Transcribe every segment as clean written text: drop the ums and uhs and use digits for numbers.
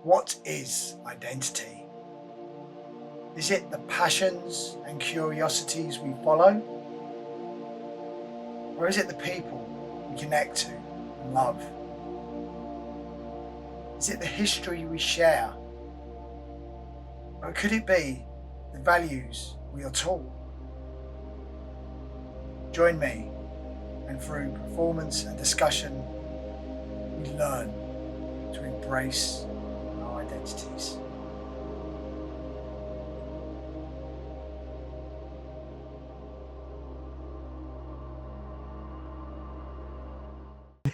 What is identity? Is it the passions and curiosities we follow? Or is it the people we connect to and love? Is it the history we share? Or could it be the values we are taught? Join me, and through performance and discussion, we learn to embrace our identities.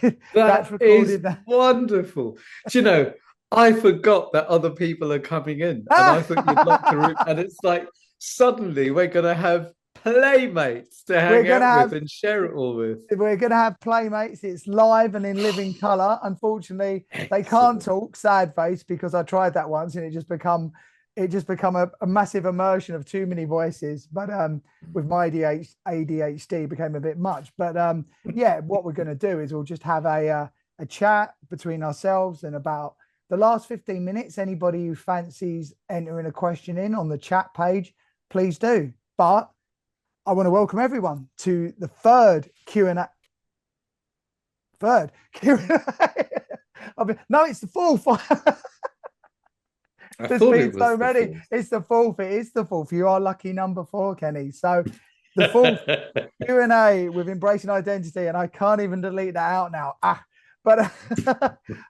That's That is recorded. wonderful. Do you know, I forgot that other people are coming in and I thought you'd locked the room. And it's like suddenly we're going to have playmates to we're hang gonna out with have and share it all with. we're gonna have playmates. It's live and in living color. Unfortunately, they can't Excellent. talk. Sad face, because I tried that once and it just become a massive immersion of too many voices. But with my ADHD, it became a bit much. But yeah, what we're gonna do is we'll just have a chat between ourselves and about the last 15 minutes. Anybody who fancies entering a question in on the chat page, please do. But I want to welcome everyone to the third Q&A. Third Q&A. No, it's the fourth. I There's thought been it so was the many. fourth. It's the fourth. It is the fourth. You are lucky number four, Kenny. So the fourth Q&A with embracing identity, and I can't even delete that out now. But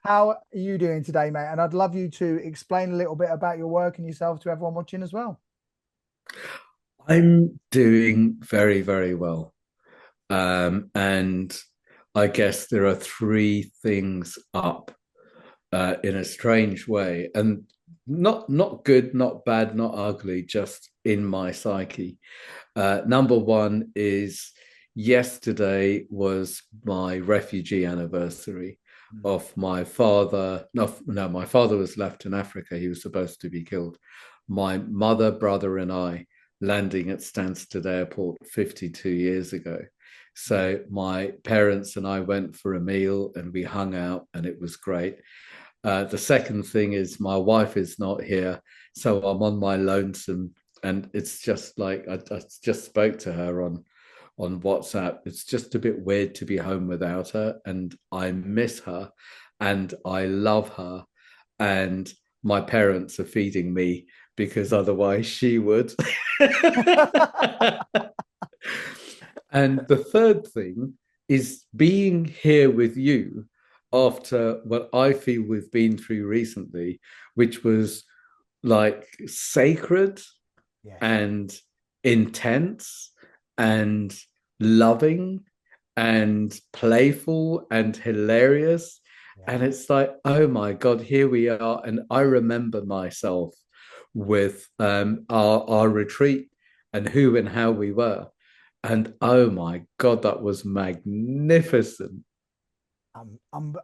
how are you doing today, mate? And I'd love you to explain a little bit about your work and yourself to everyone watching as well. I'm doing very, very well. And I guess there are three things up in a strange way, and not good, not bad, not ugly, just in my psyche. Number one is yesterday was my refugee anniversary of my father. No, no, my father was left in Africa. He was supposed to be killed. My mother, brother, and I landing at Stansted Airport 52 years ago. So my parents and I went for a meal and we hung out and it was great. The second thing is my wife is not here, so I'm on my lonesome, and it's just like I just spoke to her on WhatsApp. It's just a bit weird to be home without her, and I miss her, and I love her, and my parents are feeding me because otherwise she would. And the third thing is being here with you after what I feel we've been through recently, which was like sacred Yeah. and intense and loving and playful and hilarious. Yeah. And it's like, oh my God, here we are. And I remember myself with our retreat and who and how we were. And oh my God, that was magnificent.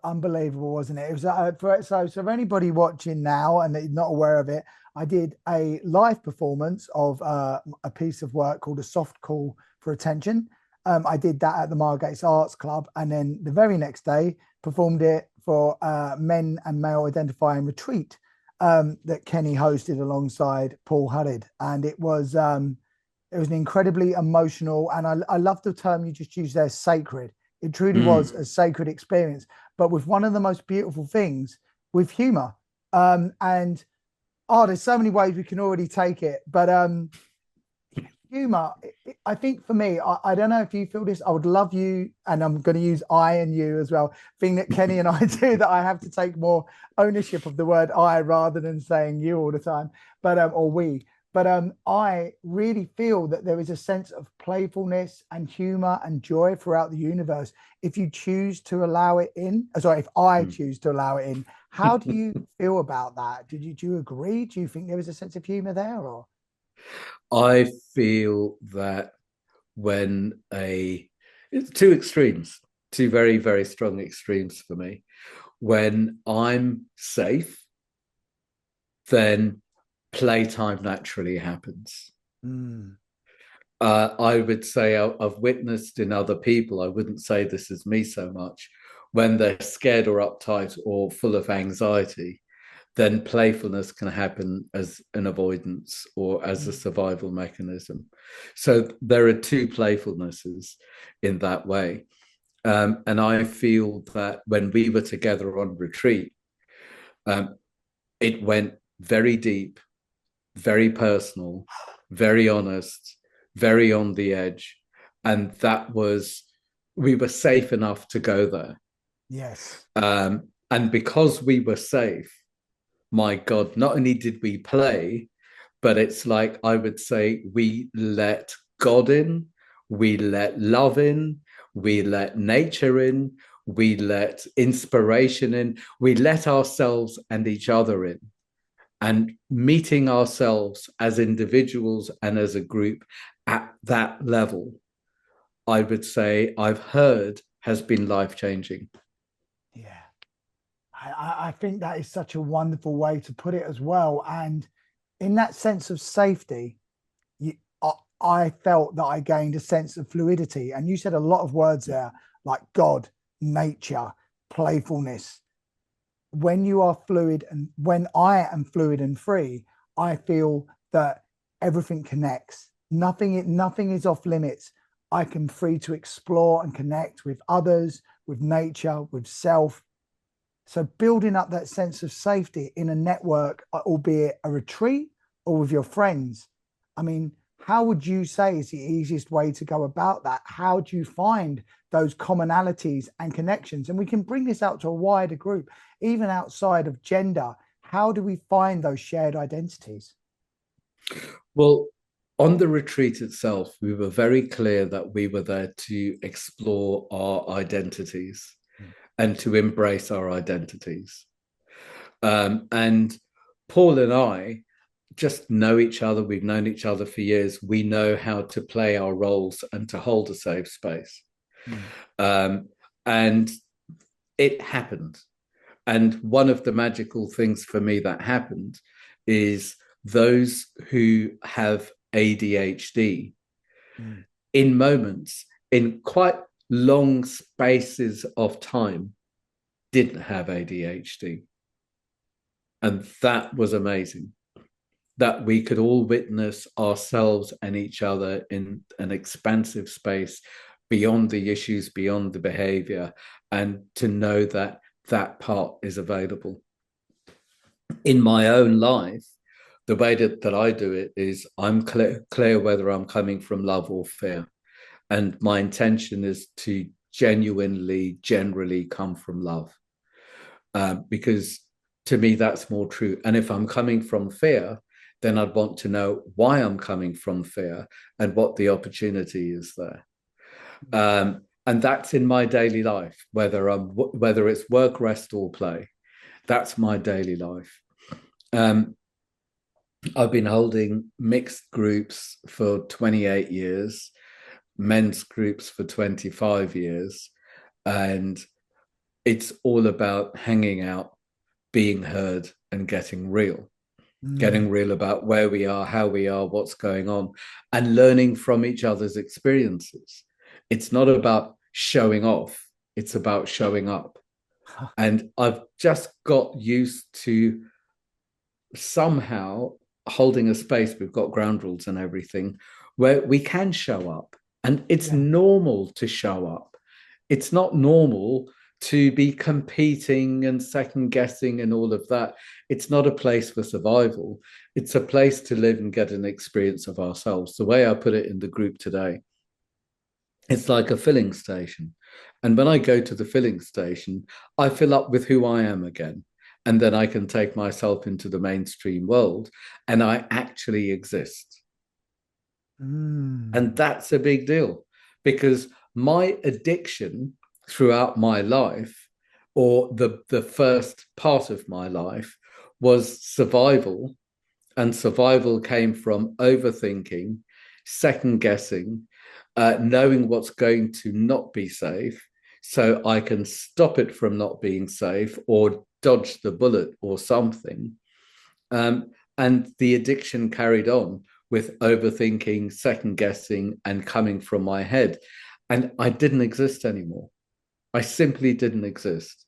Unbelievable, wasn't it? It was for anybody watching now and not aware of it, I did a live performance of a piece of work called A Soft Call for Attention. I did that at the Margate's Arts Club, and then the very next day performed it for Men and Male Identifying Retreat that Kenny hosted alongside Paul Hudded, and it was an incredibly emotional, and I love the term you just used there, sacred. It truly was Mm. a sacred experience, but with one of the most beautiful things, with humor. And there's so many ways we can already take it, but humor. I think for me, I don't know if you feel this. I would love you, and I'm going to use I and you as well. Thing that Kenny and I do, that I have to take more ownership of the word I rather than saying you all the time, but or we. But I really feel that there is a sense of playfulness and humor and joy throughout the universe if you choose to allow it in. Sorry, if I Mm. choose to allow it in. How do you feel about that? Do you agree? Do you think there is a sense of humor there, or? I feel that when it's two extremes, two very, very strong extremes for me. When I'm safe, then playtime naturally happens. Mm, I would say I've witnessed in other people, I wouldn't say this is me so much, when they're scared or uptight or full of anxiety, then playfulness can happen as an avoidance or as a Mm. survival mechanism. So there are two playfulnesses in that way. And I feel that when we were together on retreat, um, it went very deep, very personal, very honest, very on the edge. And that was, we were safe enough to go there. Yes. And because we were safe, my God, not only did we play, but it's like I would say we let God in, we let love in, we let nature in, we let inspiration in, we let ourselves and each other in. And meeting ourselves as individuals and as a group at that level, I would say I've heard has been life changing. Yeah. I think that is such a wonderful way to put it as well. And in that sense of safety, you, I, I felt that I gained a sense of fluidity. And you said a lot of words there, like God, nature, playfulness. When you are fluid and when I am fluid and free, I feel that everything connects. Nothing is off limits. I can free to explore and connect with others, with nature, with self. So building up that sense of safety in a network, albeit a retreat or with your friends. I mean, how would you say is the easiest way to go about that? How do you find those commonalities and connections? And we can bring this out to a wider group, even outside of gender. How do we find those shared identities? Well, on the retreat itself, we were very clear that we were there to explore our identities Mm. and to embrace our identities. And Paul and I just know each other. We've known each other for years. We know how to play our roles and to hold a safe space. Mm. Um, and it happened. And one of the magical things for me that happened is those who have ADHD Mm. in moments, in quite long spaces of time, didn't have ADHD. And that was amazing that we could all witness ourselves and each other in an expansive space beyond the issues, beyond the behavior, and to know that that part is available. In my own life, the way that I do it is I'm clear whether I'm coming from love or fear. And my intention is to genuinely, generally come from love. Because to me, that's more true. And if I'm coming from fear, then I'd want to know why I'm coming from fear and what the opportunity is there. And that's in my daily life, whether it's work, rest, or play. That's my daily life. Um, I've been holding mixed groups for 28 years, men's groups for 25 years, and it's all about hanging out, being heard, and getting Mm. real about where we are, how we are, what's going on, and learning from each other's experiences. It's not about showing off, it's about showing up. And I've just got used to somehow holding a space. We've got ground rules and everything where we can show up, and it's Yeah. normal to show up. It's not normal to be competing and second guessing and all of that. It's not a place for survival. It's a place to live and get an experience of ourselves. The way I put it in the group today, it's like a filling station. And when I go to the filling station, I fill up with who I am again. And then I can take myself into the mainstream world and I actually exist. Mm. And that's a big deal because my addiction throughout my life, or the first part of my life, was survival. And survival came from overthinking, second guessing, knowing what's going to not be safe so I can stop it from not being safe or dodge the bullet or something. And the addiction carried on with overthinking, second guessing, and coming from my head. And I didn't exist anymore. I simply didn't exist.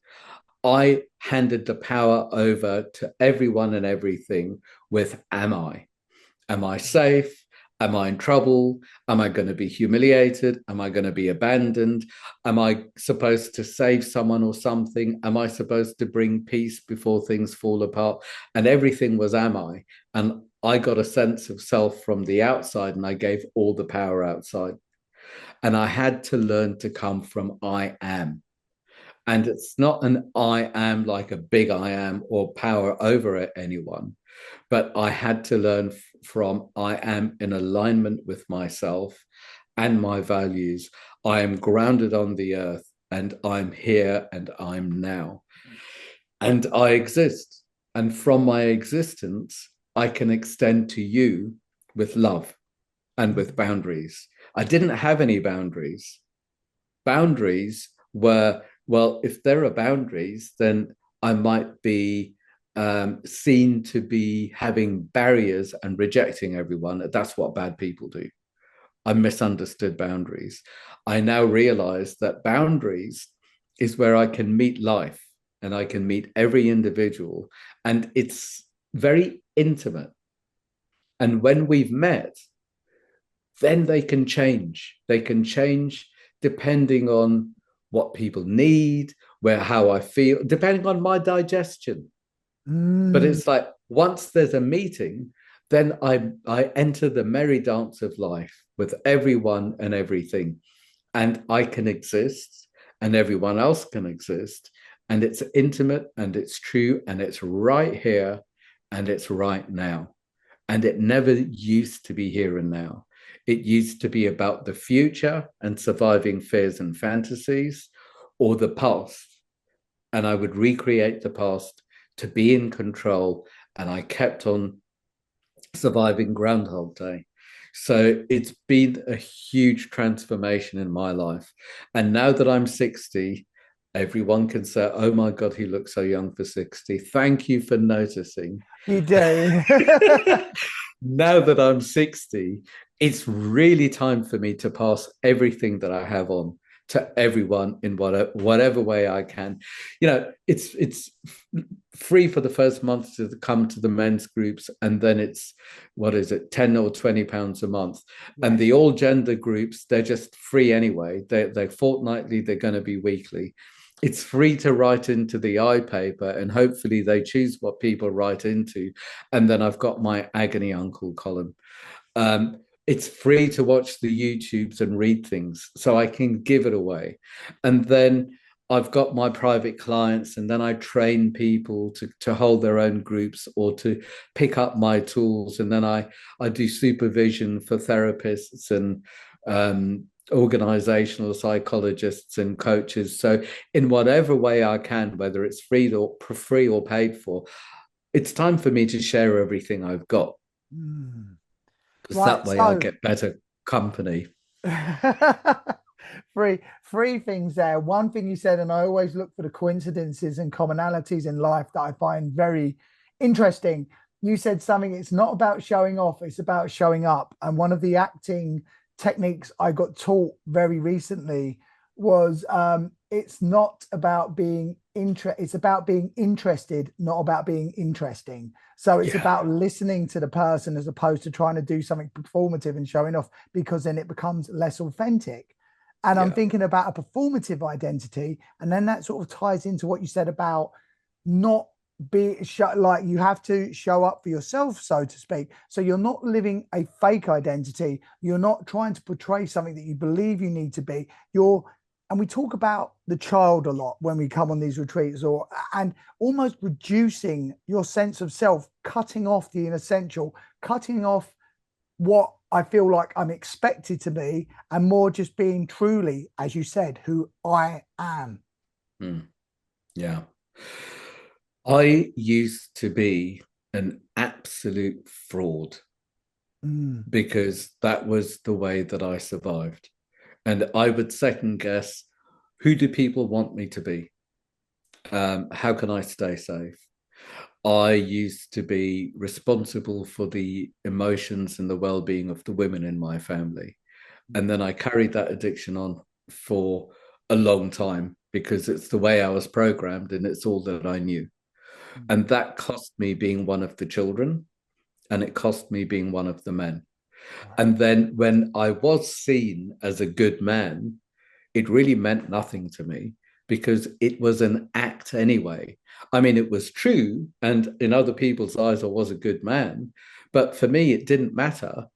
I handed the power over to everyone and everything with am I? Am I safe? Am I in trouble? Am I going to be humiliated? Am I going to be abandoned? Am I supposed to save someone or something? Am I supposed to bring peace before things fall apart? And everything was am I? And I got a sense of self from the outside and I gave all the power outside. And I had to learn to come from I am. And it's not an I am like a big I am or power over anyone, but I had to learn from I am in alignment with myself and my values. I am grounded on the earth and I'm here and I'm now. And I exist. And from my existence, I can extend to you with love and with boundaries. I didn't have any boundaries. Boundaries were, well, if there are boundaries, then I might be seen to be having barriers and rejecting everyone. That's what bad people do. I misunderstood boundaries. I now realize that boundaries is where I can meet life and I can meet every individual. And it's very intimate. And when we've met, then they can change. They can change depending on what people need, where how I feel, depending on my digestion. But Mm. it's like once there's a meeting, then I enter the merry dance of life with everyone and everything. And I can exist and everyone else can exist. And it's intimate and it's true and it's right here and it's right now. And it never used to be here and now. It used to be about the future and surviving fears and fantasies or the past. And I would recreate the past to be in control. And I kept on surviving Groundhog Day. So it's been a huge transformation in my life. And now that I'm 60, everyone can say, oh my God, he looks so young for 60. Thank you for noticing. You do. Now that I'm 60, it's really time for me to pass everything that I have on to everyone in whatever way I can. You know, it's free for the first month to come to the men's groups, and then it's what is it, £10 or £20 a month. Yes. And the all gender groups, they're just free anyway. They're fortnightly, they're going to be weekly. It's free to write into the iPaper, and hopefully they choose what people write into. And then I've got my agony uncle column. It's free to watch the YouTubes and read things, so I can give it away. And then I've got my private clients, and then I train people to hold their own groups or to pick up my tools. And then I do supervision for therapists and organizational psychologists and coaches. So in whatever way I can, whether it's free or paid for, it's time for me to share everything I've got, Mm. because Right. that way I So get better company. three things there. One thing you said, and I always look for the coincidences and commonalities in life that I find very interesting. You said something, it's not about showing off, it's about showing up. And one of the acting techniques I got taught very recently was it's not about being it's about being interested, not about being interesting. So it's Yeah, about listening to the person as opposed to trying to do something performative and showing off, because then it becomes less authentic. And I'm yeah, thinking about a performative identity. And then that sort of ties into what you said about not like you have to show up for yourself, so to speak. So you're not living a fake identity. You're not trying to portray something that you believe you need to be. And we talk about the child a lot when we come on these retreats, and almost reducing your sense of self, cutting off the inessential, cutting off what I feel like I'm expected to be, and more just being truly, as you said, who I am. yeah. I used to be an absolute fraud Mm. because that was the way that I survived. And I would second guess, who do people want me to be? How can I stay safe? I used to be responsible for the emotions and the well being of the women in my family. And then I carried that addiction on for a long time. because it's the way I was programmed and it's all that I knew. Mm. And that cost me being one of the children, and it cost me being one of the men. Wow. And then when I was seen as a good man, it really meant nothing to me because it was an act anyway. I mean, it was true. And in other people's eyes, I was a good man. But for me, it didn't matter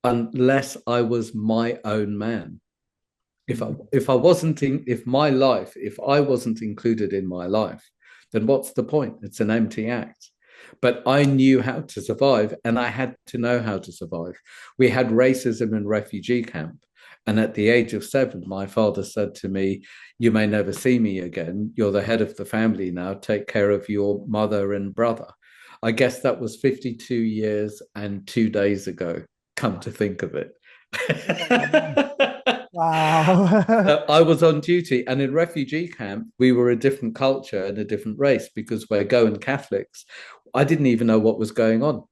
unless I was my own man. Mm. If I wasn't in, if my life, if I wasn't included in my life, then what's the point? It's an empty act. But I knew how to survive, and I had to know how to survive. We had racism in refugee camp, and at the age of 7, my father said to me, "You may never see me again. You're the head of the family now. Take care of your mother and brother." I guess that was 52 years and 2 days ago. Come Wow. to think of it. Oh, wow. I was on duty, and in refugee camp, we were a different culture and a different race because we're Goan Catholics. I didn't even know what was going on.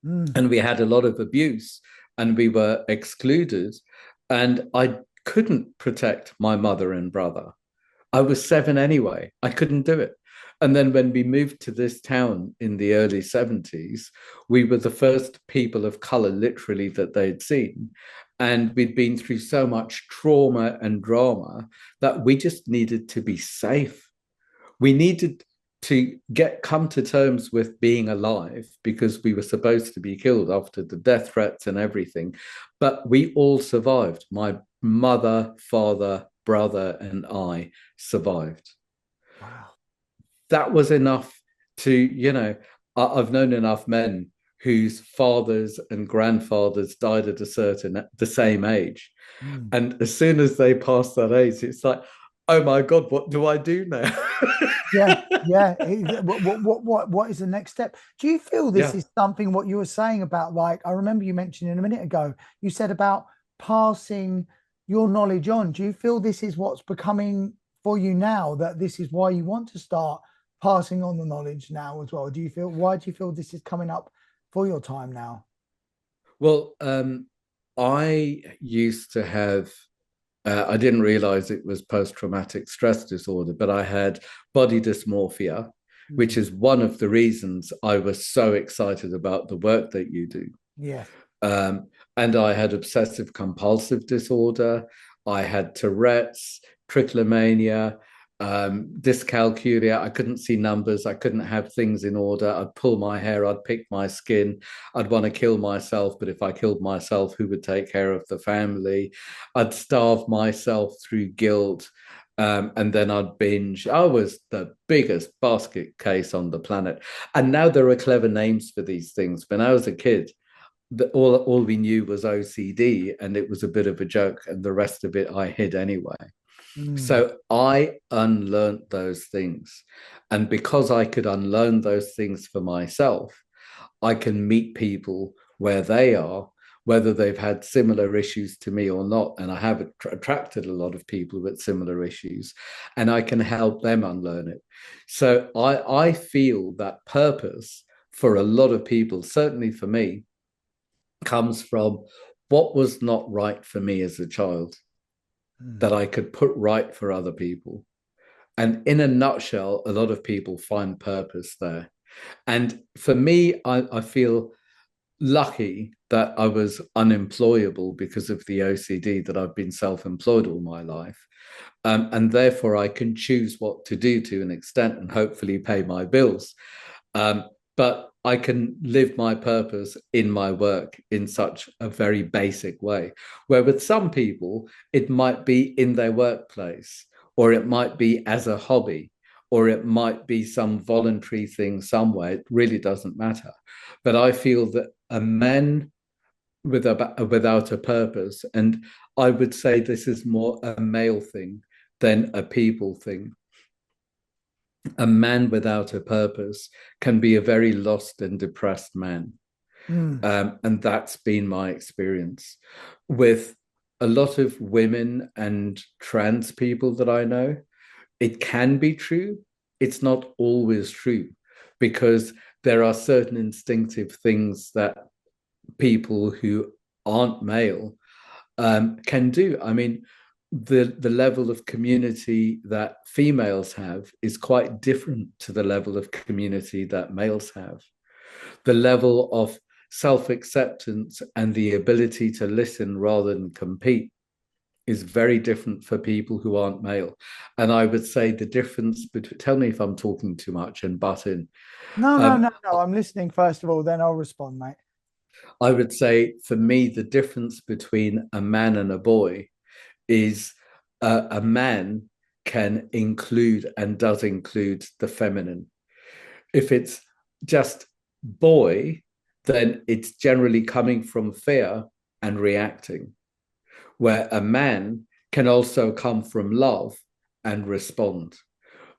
Mm. And we had a lot of abuse, and we were excluded. And I couldn't protect my mother and brother. I was 7 anyway. I couldn't do it. And then when we moved to this town in the early 70s, we were the first people of color, literally, that they'd seen. And we'd been through so much trauma and drama that we just needed to be safe. We needed to get come to terms with being alive because we were supposed to be killed after the death threats and everything. But we all survived. My mother, father, brother, and I survived. Wow. That was enough to, I've known enough men whose fathers and grandfathers died at the same age. Mm. And as soon as they pass that age, it's like, oh my God, what do I do now? Yeah, yeah. What is the next step? Do you feel this Yeah. is something what you were saying about, like, I remember you mentioning a minute ago, you said about passing your knowledge on. Do you feel this is what's becoming for you now, that this is why you want to start passing on the knowledge now as well? Why do you feel this is coming up for your time now? Well, I used to have, I didn't realize it was post traumatic stress disorder, but I had body dysmorphia, which Mm. is one of the reasons I was so excited about the work that you do. Yes. Um, and I had obsessive compulsive disorder. I had Tourette's, trichomania, dyscalculia. I couldn't see numbers. I couldn't have things in order. I'd pull my hair. I'd pick my skin. I'd want to kill myself. But if I killed myself, who would take care of the family? I'd starve myself through guilt. And then I'd binge. I was the biggest basket case on the planet. And now there are clever names for these things. When I was a kid, all we knew was OCD, and it was a bit of a joke, and the rest of it I hid anyway. Mm. So I unlearned those things, and because I could unlearn those things for myself, I can meet people where they are, whether they've had similar issues to me or not. And I have attracted a lot of people with similar issues, and I can help them unlearn it. So I feel that purpose for a lot of people, certainly for me, comes from what was not right for me as a child that Mm. I could put right for other people. And in a nutshell, a lot of people find purpose there. And for me, I feel lucky that I was unemployable because of the OCD, that I've been self employed all my life. And therefore, I can choose what to do to an extent and hopefully pay my bills. But I can live my purpose in my work in such a very basic way. Where with some people, it might be in their workplace, or it might be as a hobby, or it might be some voluntary thing somewhere. It really doesn't matter. But I feel that a man without a purpose, and I would say this is more a male thing than a people thing. A man without a purpose can be a very lost and depressed man. Mm. And that's been my experience with a lot of women and trans people that I know. It can be true. It's not always true because there are certain instinctive things that people who aren't male can do. I mean, the level of community that females have is quite different to the level of community that males have. The level of self-acceptance and the ability to listen rather than compete is very different for people who aren't male. And I would say the difference between, tell me if I'm talking too much and butt in. No, no, Um, no, no. I'm listening first of all, then I'll respond, mate. I would say for me, the difference between a man and a boy is a man can include and does include the feminine. If it's just boy, then it's generally coming from fear and reacting, where a man can also come from love and respond.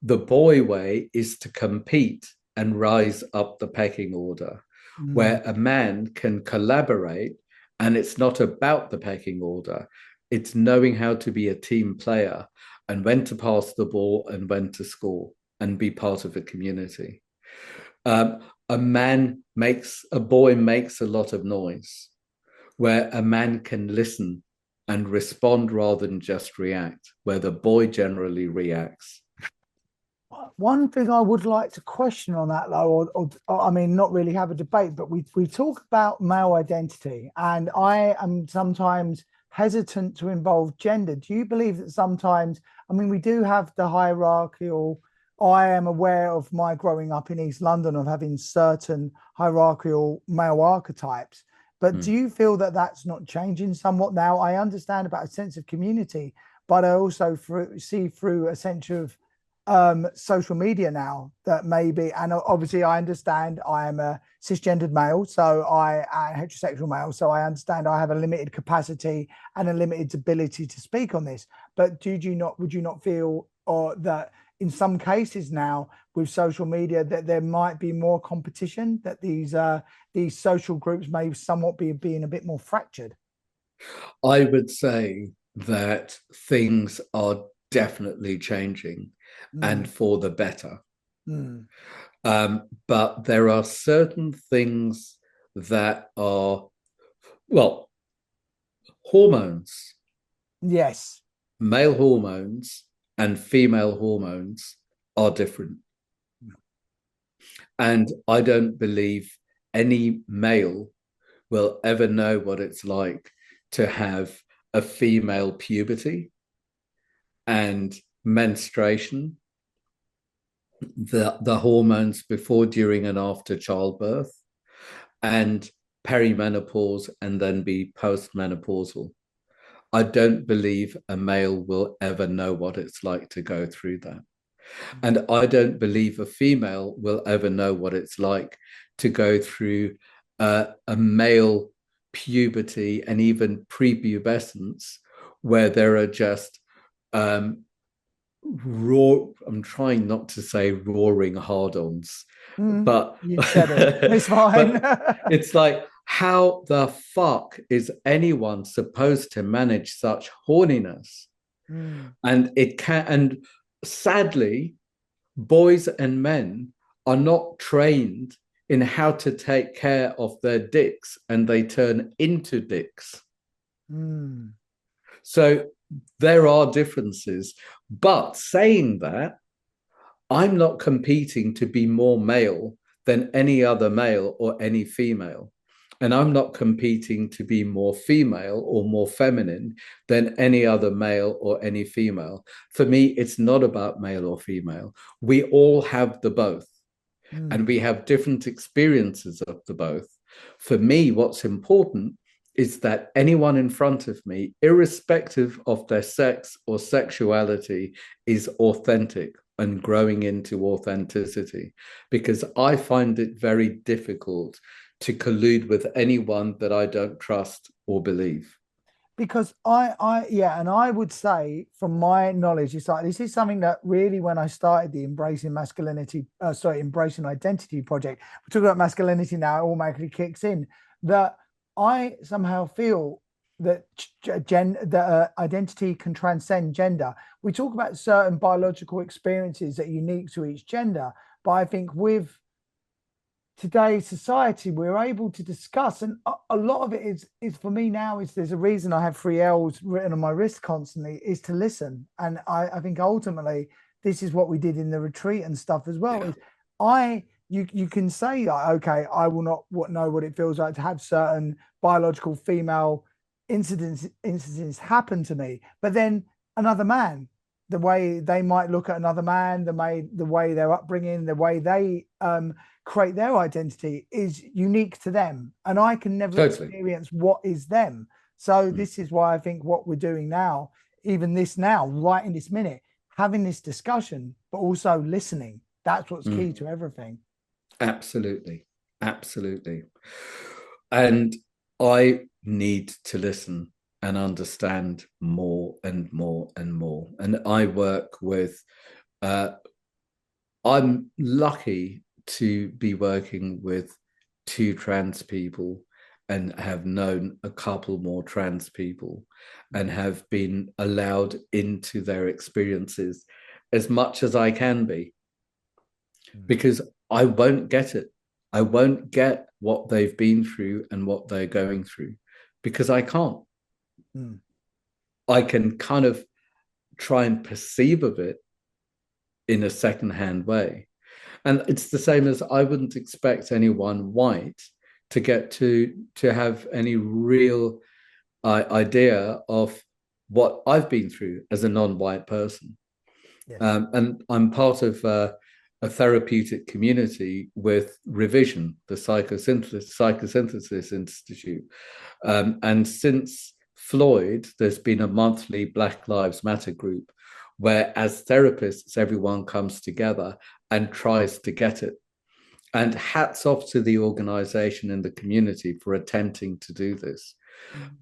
The boy way is to compete and rise up the pecking order, Mm, where a man can collaborate and it's not about the pecking order. It's knowing how to be a team player and when to pass the ball and when to score and be part of a community. A boy makes a lot of noise, where a man can listen and respond rather than just react, where the boy generally reacts. One thing I would like to question on that, though, or I mean, not really have a debate, but we talk about male identity, and I am sometimes hesitant to involve gender. Do you believe that sometimes, I mean, we do have the hierarchical, I am aware of my growing up in East London of having certain hierarchical male archetypes, but do Hmm. you feel that that's not changing somewhat now? I understand about a sense of community, but I also see through a sense of social media now that maybe, and obviously I understand I am a cisgendered male, so I am heterosexual male, so I understand I have a limited capacity and a limited ability to speak on this. But would you not feel or that in some cases now with social media that there might be more competition, that these social groups may somewhat be being a bit more fractured? I would say that things are definitely changing and Mm, for the better. mm, But there are certain things that are, well, hormones, yes. male hormones and female hormones are different. And I don't believe any male will ever know what it's like to have a female puberty and menstruation, the hormones before, during, and after childbirth, and perimenopause, and then be postmenopausal. I don't believe a male will ever know what it's like to go through that. And I don't believe a female will ever know what it's like to go through a male puberty and even prepubescence, where there are just um, I'm trying not to say roaring hard-ons, Mm, but you said it. It's fine. but it's like, how the fuck is anyone supposed to manage such horniness? Mm, And it can, and sadly, boys and men are not trained in how to take care of their dicks, and they turn into dicks. mm, So there are differences. But saying that, I'm not competing to be more male than any other male or any female. And I'm not competing to be more female or more feminine than any other male or any female. For me, it's not about male or female. We all have the both, and mm, we have different experiences of the both. For me, what's important is that anyone in front of me, irrespective of their sex or sexuality, is authentic and growing into authenticity, because I find it very difficult to collude with anyone that I don't trust or believe. because yeah, and I would say from my knowledge, it's like this is something that really, when I started the embracing identity project, we're talking about masculinity now, it automatically kicks in that I somehow feel that identity can transcend gender. We talk about certain biological experiences that are unique to each gender, but I think with today's society, we're able to discuss, and a lot of it is for me now is there's a reason I have three L's written on my wrist constantly is to listen. And I think ultimately this is what we did in the retreat and stuff as well. Yeah, Is you can say like, okay, I will not know what it feels like to have certain biological female incidents happen to me, but then another man, the way they might look at another man, the way their upbringing, the way they create their identity is unique to them. And I can never totally. experience what is them. So Mm, this is why I think what we're doing now, even this now, right in this minute, having this discussion, but also listening, that's what's key mm. to everything. Absolutely. Absolutely. And I need to listen and understand more and more and more. And I work with, uh, I'm lucky to be working with two trans people and have known a couple more trans people and have been allowed into their experiences as much as I can be Mm. because I won't get it. I won't get what they've been through and what they're going through because I can't. Mm. I can kind of try and perceive of it in a secondhand way. And it's the same as I wouldn't expect anyone white to get to have any real idea of what I've been through as a non-white person. Yes. And I'm part of a therapeutic community with Revision, the Psychosynthesis Institute. And since Floyd, there's been a monthly Black Lives Matter group where, as therapists, everyone comes together and tries to get it. And hats off to the organization and the community for attempting to do this.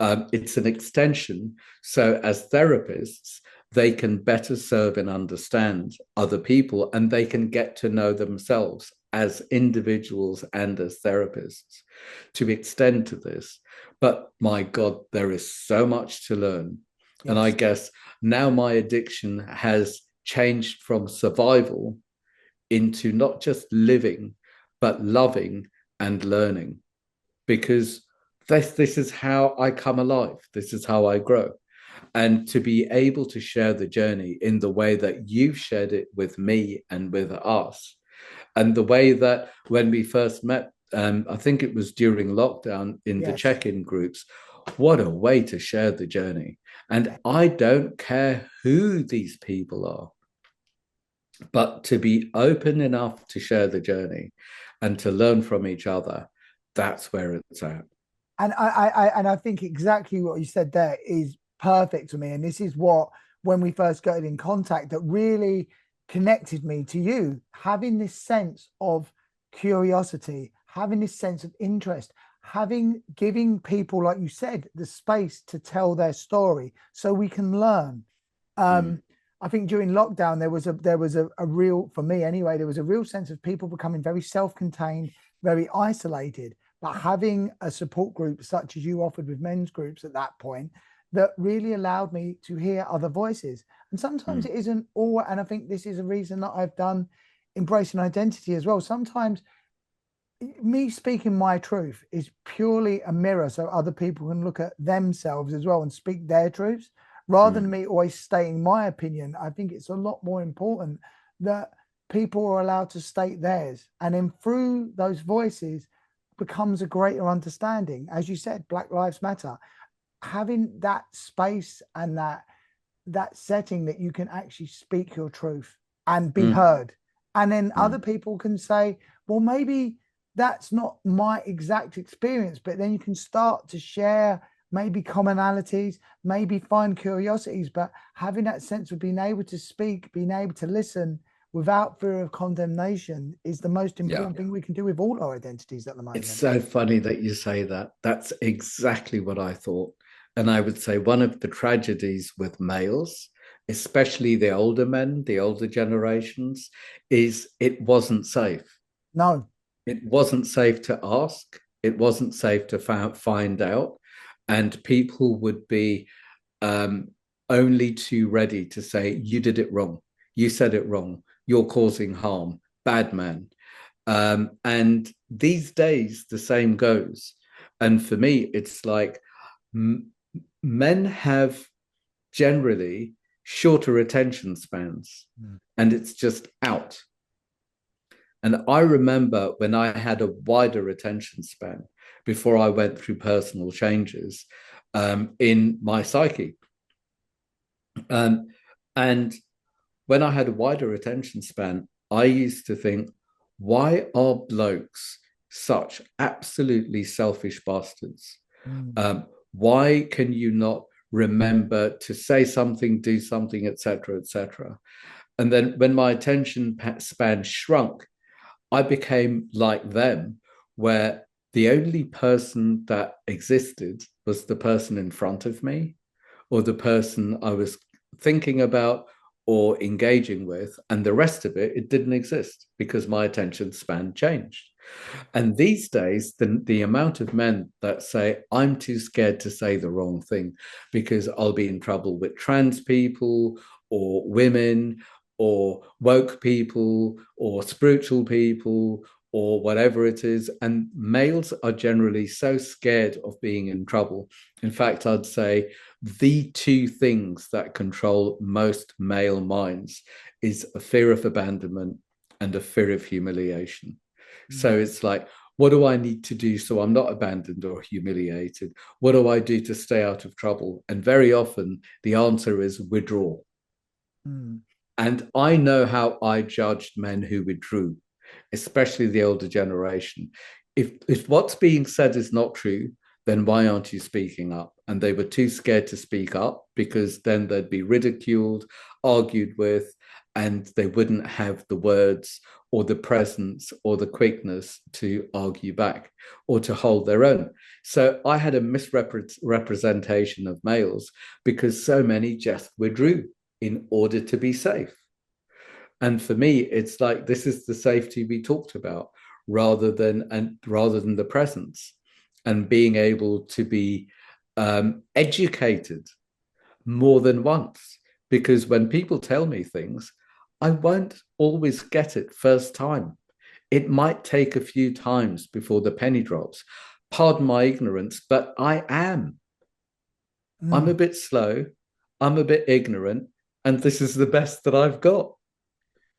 It's an extension. So, as therapists, they can better serve and understand other people and they can get to know themselves as individuals and as therapists to extend to this. But my God, there is so much to learn. And I Yes. guess now my addiction has changed from survival into not just living, but loving and learning because this is how I come alive. This is how I grow. And to be able to share the journey in the way that you've shared it with me and with us, and the way that when we first met, I think it was during lockdown in the Yes. check-in groups, what a way to share the journey. And Yeah. I don't care who these people are, but to be open enough to share the journey and to learn from each other, that's where it's at. And I think exactly what you said there is perfect for me. And this is what, when we first got in contact, that really connected me to you, having this sense of curiosity, having this sense of interest, having giving people, like you said, the space to tell their story so we can learn. Mm, I think during lockdown there was a real, for me anyway, there was a real sense of people becoming very self-contained, very isolated, but having a support group such as you offered with men's groups at that point that really allowed me to hear other voices. And sometimes mm, it isn't all, and I think this is a reason that I've done embracing identity as well. Sometimes me speaking my truth is purely a mirror so other people can look at themselves as well and speak their truths rather than mm, me always stating my opinion. I think it's a lot more important that people are allowed to state theirs, and then through those voices becomes a greater understanding. As you said, Black Lives Matter, having that space and that setting that you can actually speak your truth and be mm, heard. And then other mm. people can say, well, maybe that's not my exact experience, but then you can start to share maybe commonalities, maybe find curiosities, but having that sense of being able to speak, being able to listen without fear of condemnation is the most Yeah. important thing we can do with all our identities at the It's moment. so funny that you say that. That's exactly what I thought. And I would say one of the tragedies with males, especially the older men, the older generations, is it wasn't safe. No. It wasn't safe to ask. It wasn't safe to find out. And people would be um, only too ready to say, you did it wrong. You said it wrong. You're causing harm. Bad man. And these days, the same goes. And for me, it's like men have generally shorter attention spans, and it's just out. And I remember when I had a wider attention span before I went through personal changes in my psyche. Um, and when I had a wider attention span, I used to think, why are blokes such absolutely selfish bastards? Mm. Why can you not remember to say something, do something, etc., etc.? And then when my attention span shrunk, I became like them, where the only person that existed was the person in front of me or the person I was thinking about or engaging with. And the rest of it, it didn't exist because my attention span changed. And these days, the amount of men that say, I'm too scared to say the wrong thing because I'll be in trouble with trans people or women or woke people or spiritual people or whatever it is. And males are generally so scared of being in trouble. In fact, I'd say the two things that control most male minds is a fear of abandonment and a fear of humiliation. So Mm. it's like, what do I need to do so I'm not abandoned or humiliated? What do I do to stay out of trouble? And very often the answer is withdraw. Mm. And I know how I judged men who withdrew, especially the older generation. If what's being said is not true, then why aren't you speaking up? And they were too scared to speak up because then they'd be ridiculed, argued with, and they wouldn't have the words or the presence or the quickness to argue back or to hold their own. So I had a misrepresentation of males because so many just withdrew in order to be safe. And for me, it's like this is the safety we talked about rather than the presence and being able to be educated more than once. Because when people tell me things, I won't always get it first time. It might take a few times before the penny drops. Pardon my ignorance, but I am. I'm a Mm. bit slow. I'm a bit ignorant. And this is the best that I've got.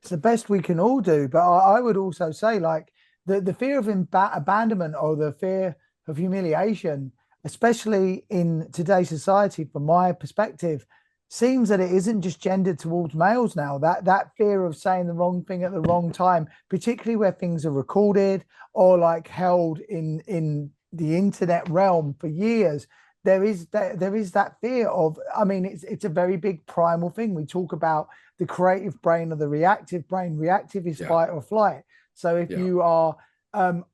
It's the best we can all do. But I would also say, like, the fear of abandonment or the fear of humiliation, especially in today's society, from my perspective, seems that it isn't just gendered towards males now. That fear of saying the wrong thing at the wrong time, particularly where things are recorded or like held in the internet realm for years. There is that fear of, I mean, it's a very big primal thing. We talk about the creative brain or the reactive brain. Reactive is Yeah. fight or flight. So if Yeah. you are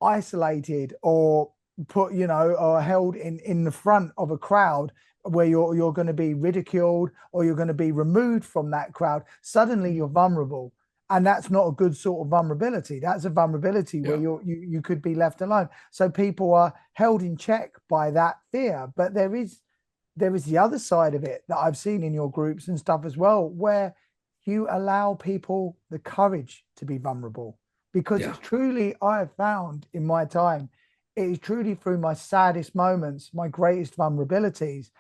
isolated or put, or held in the front of a crowd where you're going to be ridiculed or you're going to be removed from that crowd, suddenly you're vulnerable. And that's not a good sort of vulnerability. That's a vulnerability where Yeah. you could be left alone. So people are held in check by that fear. But there is the other side of it that I've seen in your groups and stuff as well, where you allow people the courage to be vulnerable. Because Yeah. it's truly, I have found in my time, it is truly through my saddest moments, my greatest vulnerabilities.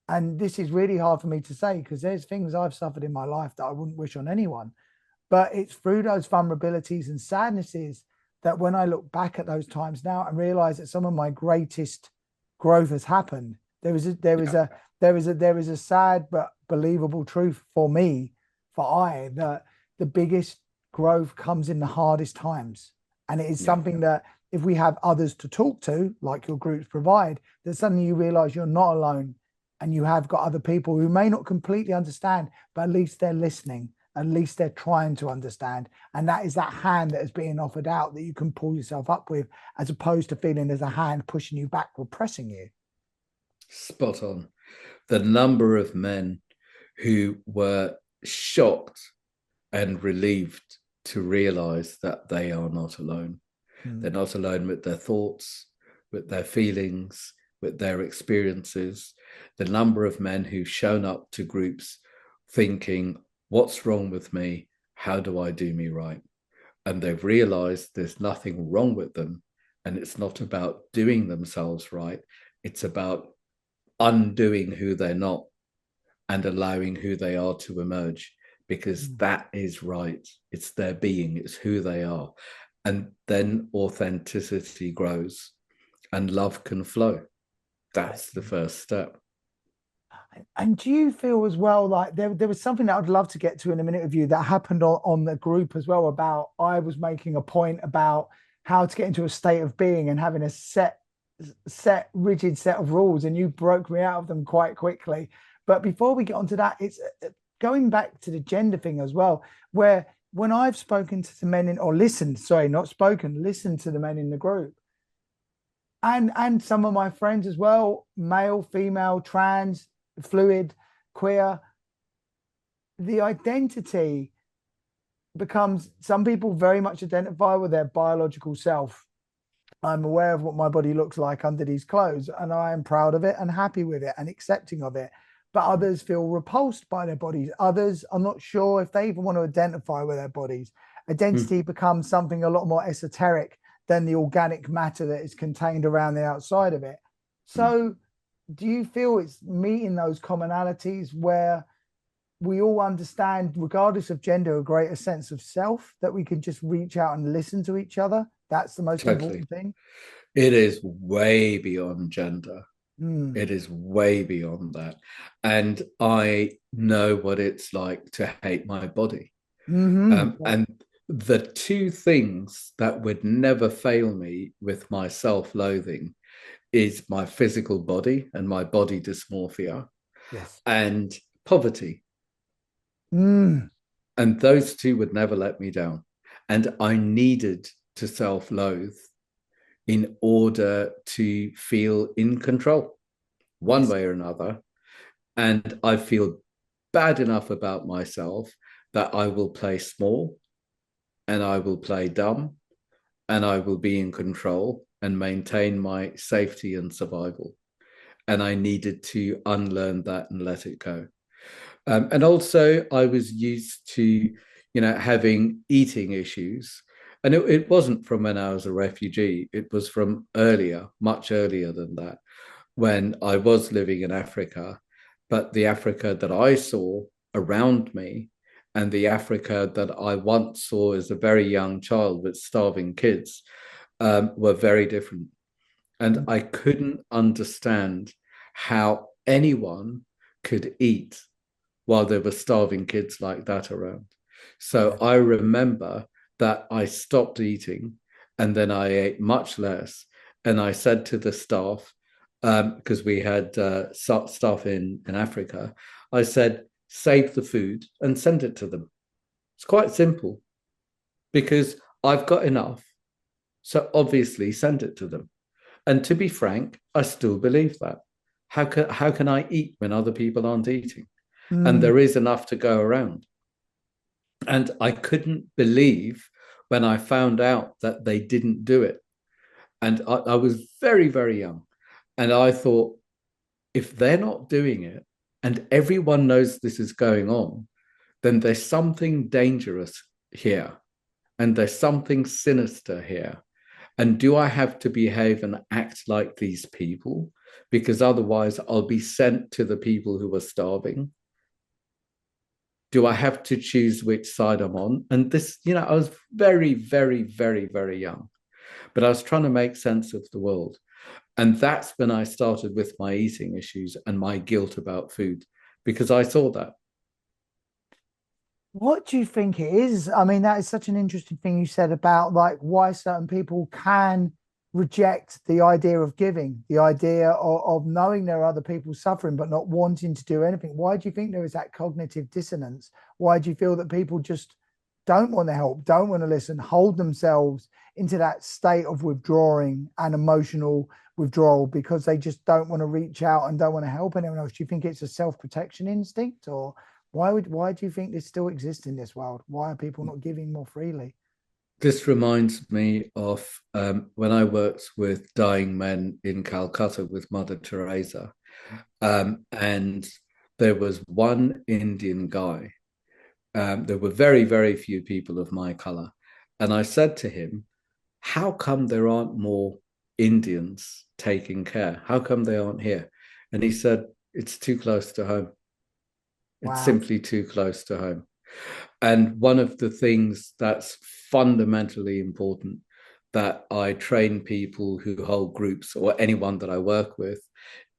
And this is really hard for me to say because there's things I've suffered in my life that I wouldn't wish on anyone. But it's through those vulnerabilities and sadnesses that when I look back at those times now and realize that some of my greatest growth has happened, there is a there is Yeah. a there is a sad but believable truth for me, for I, that the biggest growth comes in the hardest times. And it is Yeah. something that if we have others to talk to, like your groups provide, that suddenly you realize you're not alone and you have got other people who may not completely understand, but at least they're listening, at least they're trying to understand. And that is that hand that is being offered out that you can pull yourself up with, as opposed to feeling there's a hand pushing you back or pressing you. Spot on. The number of men who were shocked and relieved to realize that they are not alone. They're Mm. not alone with their thoughts, with their feelings, with their experiences. The number of men who've shown up to groups thinking, what's wrong with me? How do I do me right? and they've realized there's nothing wrong with them. And it's not about doing themselves right, it's about undoing who they're not and allowing who they are to emerge, because Mm. that is right. It's their being, it's who they are. And then authenticity grows and love can flow. That's the first step. And do you feel as well like there was something that I'd love to get to in a minute with you that happened on the group as well about I was making a point about how to get into a state of being and having a rigid set of rules, and you broke me out of them quite quickly. But before we get onto that, it's going back to the gender thing as well, where when I've spoken to the men in or listened, sorry, not spoken, listened to the men in the group, and some of my friends as well, male, female, trans, fluid, queer, the identity becomes some people very much identify with their biological self. I'm aware of what my body looks like under these clothes, and I am proud of it and happy with it and accepting of it. But others feel repulsed by their bodies. Others are not sure if they even want to identify with their bodies. Hmm. Identity becomes something a lot more esoteric than the organic matter that is contained around the outside of it. Hmm. So, do you feel it's meeting those commonalities where we all understand, regardless of gender, a greater sense of self that we can just reach out and listen to each other? That's the most Totally. important thing. It is way beyond gender. Mm. It is way beyond that. And I know what it's like to hate my body. Hmm. And the two things that would never fail me with my self loathing is my physical body and my body dysmorphia Yes. and poverty. Mm. And those two would never let me down. And I needed to self loathe in order to feel in control one Yes. way or another. And I feel bad enough about myself that I will play small and I will play dumb and I will be in control and maintain my safety and survival. And I needed to unlearn that and let it go. And also, I was used to, having eating issues. And it wasn't from when I was a refugee, it was from earlier, much earlier than that, when I was living in Africa. But the Africa that I saw around me and the Africa that I once saw as a very young child with starving kids were very different. And I couldn't understand how anyone could eat while there were starving kids like that around. So Yeah. I remember that I stopped eating and then I ate much less. And I said to the staff, because we had staff in Africa, I said, save the food and send it to them. It's quite simple because I've got enough. So obviously send it to them. And to be frank, I still believe that. How can I eat when other people aren't eating? And Mm. there is enough to go around. And I couldn't believe when I found out that they didn't do it. And I was very, very young. And I thought, if they're not doing it and everyone knows this is going on, then there's something dangerous here and there's something sinister here. And do I have to behave and act like these people? Because otherwise, I'll be sent to the people who are starving. Do I have to choose which side I'm on? And this, I was very, very, very, very young, but I was trying to make sense of the world. And that's when I started with my eating issues and my guilt about food, because I saw that. What do you think it is? I mean, that is such an interesting thing you said about like why certain people can reject the idea of giving, the idea of knowing there are other people suffering but not wanting to do anything. Why do you think there is that cognitive dissonance? Why do you feel that people just don't want to help, don't want to listen, hold themselves into that state of withdrawing and emotional withdrawal because they just don't want to reach out and don't want to help anyone else? Do you think it's a self-protection instinct, or why do you think this still exists in this world? Why are people not giving more freely? This reminds me of when I worked with dying men in Calcutta with Mother Teresa. And there was one Indian guy. There were very, very few people of my color. And I said to him, how come there aren't more Indians taking care? How come they aren't here? And he said, it's too close to home. It's Wow. simply too close to home. And one of the things that's fundamentally important that I train people who hold groups or anyone that I work with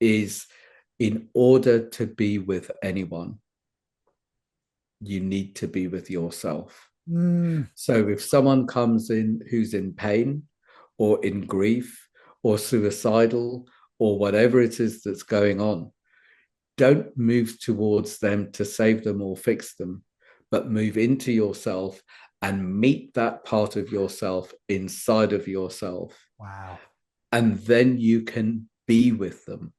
is, in order to be with anyone, you need to be with yourself. Mm, So if someone comes in who's in pain or in grief or suicidal or whatever it is that's going on, don't move towards them to save them or fix them, but move into yourself and meet that part of yourself inside of yourself. wow. And then you can be with them.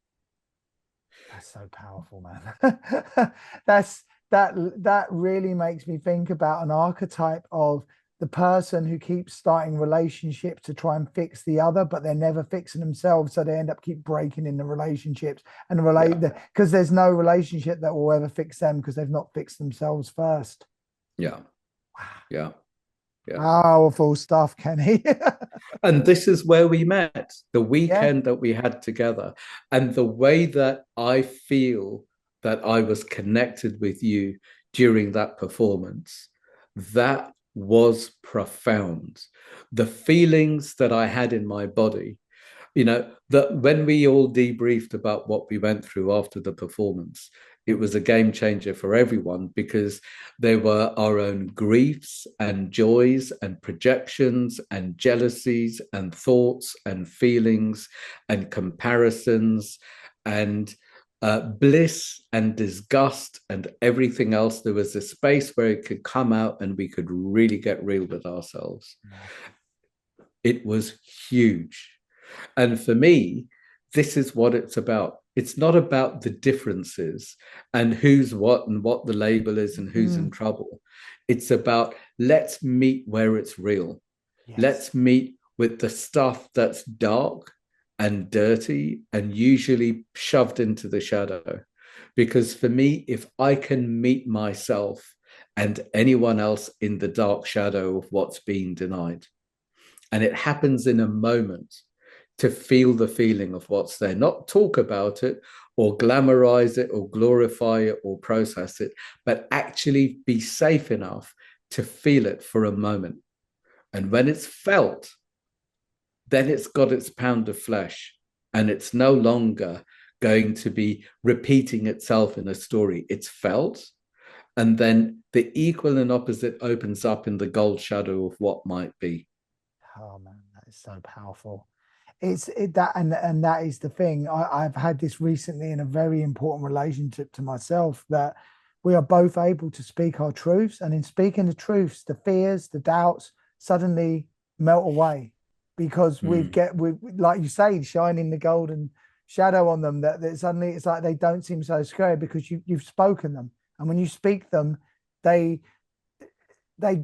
That's so powerful, man. That's that really makes me think about an archetype of the person who keeps starting relationships to try and fix the other, but they're never fixing themselves, so they end up keep breaking in the relationships and relate Yeah. because there's no relationship that will ever fix them because they've not fixed themselves first. Yeah. Yeah. Yeah. Powerful stuff, Kenny. And this is where we met, the Yeah. weekend that we had together. And the way that I feel that I was connected with you during that performance, that was profound. The feelings that I had in my body, that when we all debriefed about what we went through after the performance, it was a game changer for everyone because there were our own griefs and joys and projections and jealousies and thoughts and feelings and comparisons and bliss and disgust and everything else. There was a space where it could come out and we could really get real with ourselves. Yeah. It was huge. And for me, this is what it's about. It's not about the differences and who's what and what the label is and who's in Mm, trouble. It's about let's meet where it's real. yes. Let's meet with the stuff that's dark and dirty and usually shoved into the shadow. Because for me, if I can meet myself and anyone else in the dark shadow of what's being denied, and it happens in a moment, to feel the feeling of what's there, not talk about it or glamorize it or glorify it or process it, but actually be safe enough to feel it for a moment. And when it's felt, then it's got its pound of flesh and it's no longer going to be repeating itself in a story. It's felt. And then the equal and opposite opens up in the gold shadow of what might be. Oh man, that is so powerful. It's it that and that is the thing. I've had this recently in a very important relationship to myself that we are both able to speak our truths, and in speaking the truths, the fears, the doubts suddenly melt away because Mm. we like you say, shining the golden shadow on them that suddenly it's like they don't seem so scary because you've spoken them, and when you speak them, they they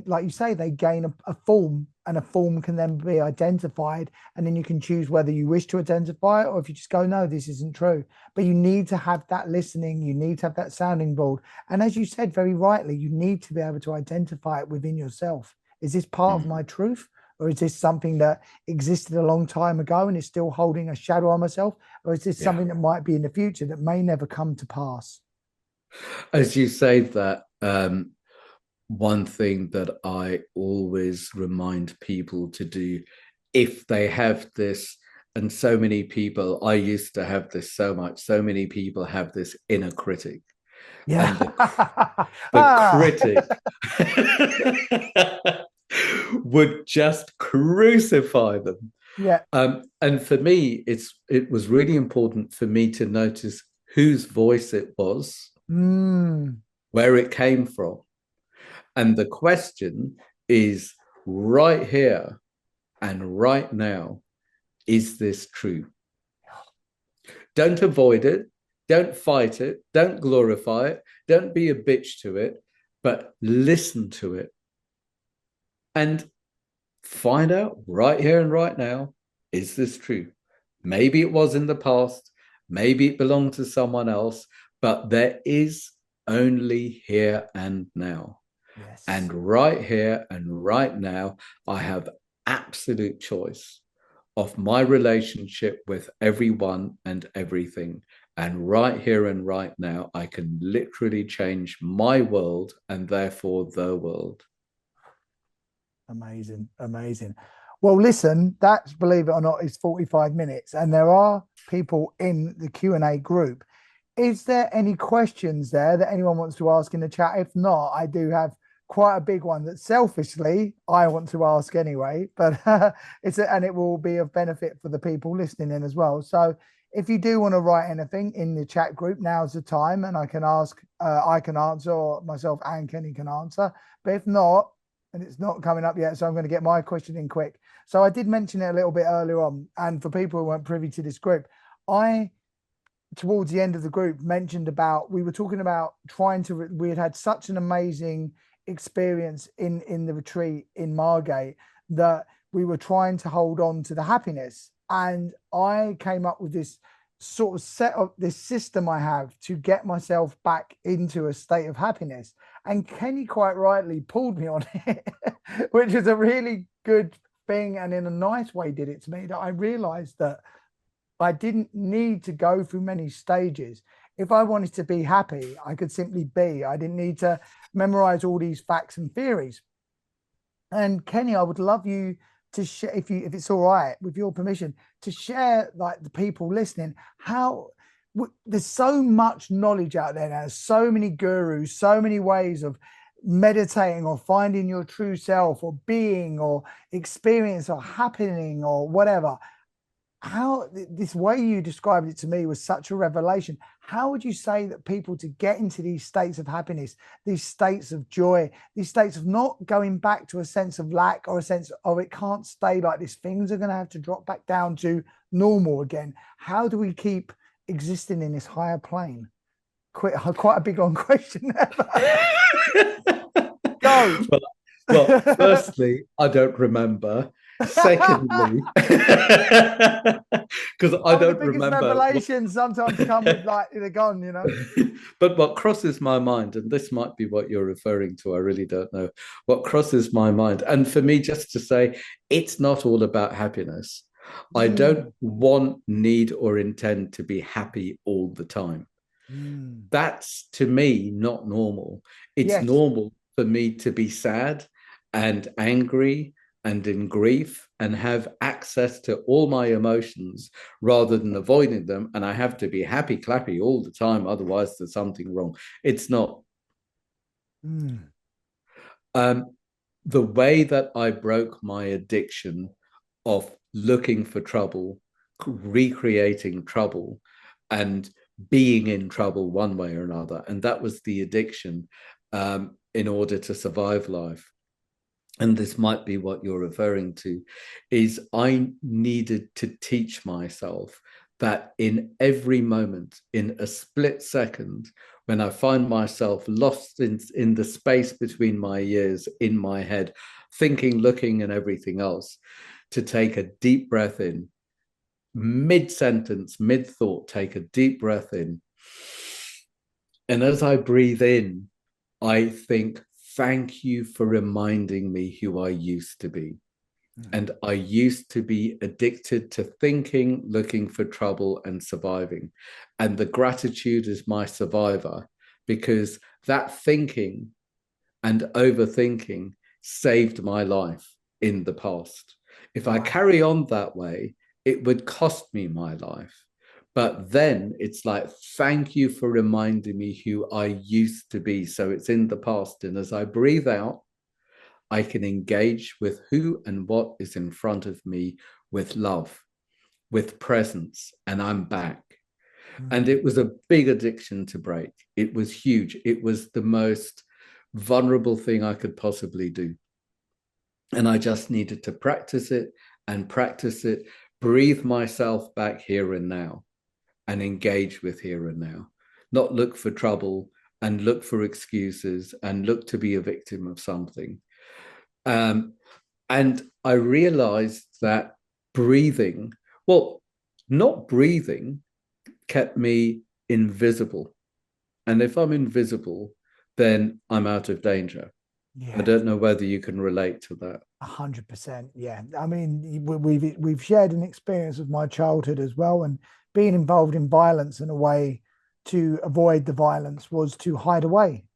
like you say they gain a form, and a form can then be identified, and then you can choose whether you wish to identify it or if you just go no, this isn't true. But you need to have that listening, you need to have that sounding board, and as you said very rightly, you need to be able to identify it within yourself. Is this part of Mm. my truth, or is this something that existed a long time ago and is still holding a shadow on myself, or is this Yeah. something that might be in the future that may never come to pass? As you say that, one thing that I always remind people to do if they have this, and so many people, I used to have this so much, so many people have this inner critic, Yeah. and the Ah. critic would just crucify them. Yeah. And for me, it was really important for me to notice whose voice it was, Mm. where it came from. And the question is right here and right now, is this true? Don't avoid it. Don't fight it. Don't glorify it. Don't be a bitch to it, but listen to it and find out right here and right now, is this true? Maybe it was in the past. Maybe it belonged to someone else, but there is only here and now. Yes. And right here and right now, I have absolute choice of my relationship with everyone and everything. And right here and right now, I can literally change my world and therefore the world. Amazing, amazing. Well, listen, that's, believe it or not, is 45 minutes, and there are people in the Q&A group. Is there any questions there that anyone wants to ask in the chat? If not, I do have quite a big one that selfishly I want to ask anyway, but and it will be of benefit for the people listening in as well. So if you do want to write anything in the chat group, now's the time, and I can ask, I can answer, or myself and Kenny can answer. But if not, and it's not coming up yet, so I'm going to get my question in quick. So I did mention it a little bit earlier on, and for people who weren't privy to this group, I towards the end of the group mentioned about, we were talking about trying to, we had such an amazing experience in the retreat in Margate that we were trying to hold on to the happiness, and I came up with this sort of set of this system I have to get myself back into a state of happiness. And Kenny quite rightly pulled me on it, which is a really good thing, and in a nice way did it to me, that I realized that I didn't need to go through many stages. If I wanted to be happy, I could simply be. I didn't need to memorize all these facts and theories. And Kenny, I would love you to share, if it's all right, with your permission, to share, like, the people listening, how there's so much knowledge out there now, so many gurus, so many ways of meditating or finding your true self or being or experience or happening or whatever. How this way you described it to me was such a revelation. How would you say that people, to get into these states of happiness, these states of joy, these states of not going back to a sense of lack or a sense of it can't stay like this, things are going to have to drop back down to normal again? How do we keep existing in this higher plane? Quite a big long question. Go. well, well, firstly, I don't remember. Secondly, because I Some of the don't biggest remember what, revelations sometimes come with, like, they're gone, you know. but what crosses my mind, and this might be what you're referring to, I really don't know. What crosses my mind, and for me, just to say, it's not all about happiness. I don't Mm, want, need, or intend to be happy all the time. mm. That's, to me, not normal. It's Yes. normal for me to be sad and angry and in grief and have access to all my emotions rather than avoiding them. And I have to be happy clappy all the time. Otherwise, there's something wrong. It's not. Mm, Um, the way that I broke my addiction of looking for trouble, recreating trouble, and being in trouble one way or another. And that was the addiction, in order to survive life. And this might be what you're referring to, is I needed to teach myself that in every moment, in a split second, when I find myself lost in the space between my ears, in my head, thinking, looking, and everything else, to take a deep breath in, mid sentence, mid thought, take a deep breath in. And as I breathe in, I think, thank you for reminding me who I used to be. mm, And I used to be addicted to thinking, looking for trouble, and surviving. And the gratitude is my survivor, because that thinking and overthinking saved my life in the past. If I right. carry on that way, it would cost me my life. But then it's like, thank you for reminding me who I used to be. So it's in the past. And as I breathe out, I can engage with who and what is in front of me with love, with presence, and I'm back. And Mm, it was a big addiction to break. It was huge. It was the most vulnerable thing I could possibly do. And I just needed to practice it, breathe myself back here and now, and engage with here and now, not look for trouble and look for excuses and look to be a victim of something. Um, and I realized that breathing, well, not breathing kept me invisible. And if I'm invisible, then I'm out of danger. I Yeah. don't know whether you can relate to that. 100%. Yeah. I mean, we've shared an experience of my childhood as well, and being involved in violence in a way to avoid the violence was to hide away,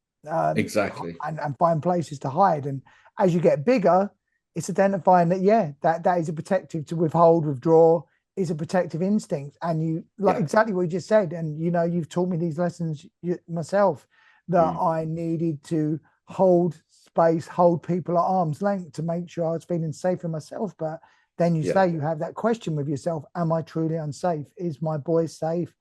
Exactly. and find places to hide. And as you get bigger, it's identifying that yeah, that is a protective to withhold, withdraw is a protective instinct, and you like Yeah. exactly what you just said. And you've taught me these lessons myself that Mm, I needed to hold space, hold people at arm's length to make sure I was feeling safe for myself. But then you yeah. say you have that question with yourself: Am I truly unsafe? Is my boy safe?